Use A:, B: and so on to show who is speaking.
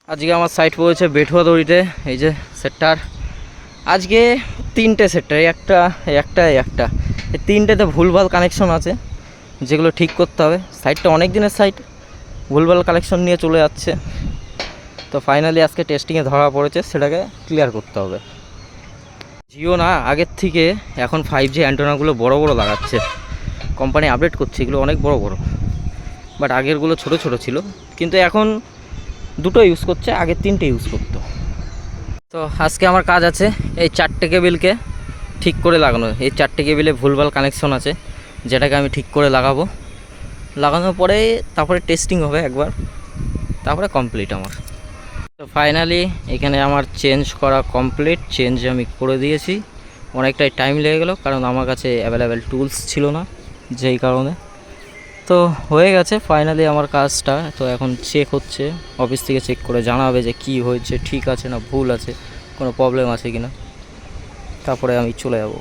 A: আজকে আমার সাইট পড়েছে বেঠুয়া দড়িতে, এই যে সেক্টর। আজকে 3টে সেক্টর, একটা এই 3টেতে ভুলভাল কানেকশন আছে, যেগুলো ঠিক করতে হবে। সাইটটা অনেক দিনের সাইট, ভুলভাল কানেকশন নিয়ে চলে যাচ্ছে। তো ফাইনালি আজকে টেস্টিংয়ে ধরা পড়েছে, সেটাকে ক্লিয়ার করতে হবে। জিও না আগের থেকে এখন 5G অ্যান্টেনাগুলো বড় বড় লাগাচ্ছে, কোম্পানি আপডেট করছে, এগুলো অনেক বড় বড়। বাট আগেরগুলো ছোট ছোট ছিল, কিন্তু এখন দুটো ইউজ করছে, আগে 3টে ইউজ করতো। তো আজকে আমার কাজ আছে এই 4টে কেবিলকে ঠিক করে লাগানো। এই 4টে কেবিলে ভুলভাল কানেকশন আছে, যেটাকে আমি ঠিক করে লাগানোর পরে তারপরে টেস্টিং হবে একবার, তারপরে কমপ্লিট আমার। তো ফাইনালি এখানে আমার চেঞ্জ করা কমপ্লিট, চেঞ্জ আমি করে দিয়েছি। অনেকটাই টাইম লেগে গেলো, কারণ আমার কাছে অ্যাভেলেবেল টুলস ছিল না, যেই কারণে। তো হয়ে গেছে ফাইনালি আমার কাজটা। তো এখন চেক হচ্ছে, অফিস থেকে চেক করে জানাবে যে কি হয়েছে, ঠিক আছে না ভুল আছে, কোনো প্রবলেম আছে কি না, তারপরে আমি চলে যাব।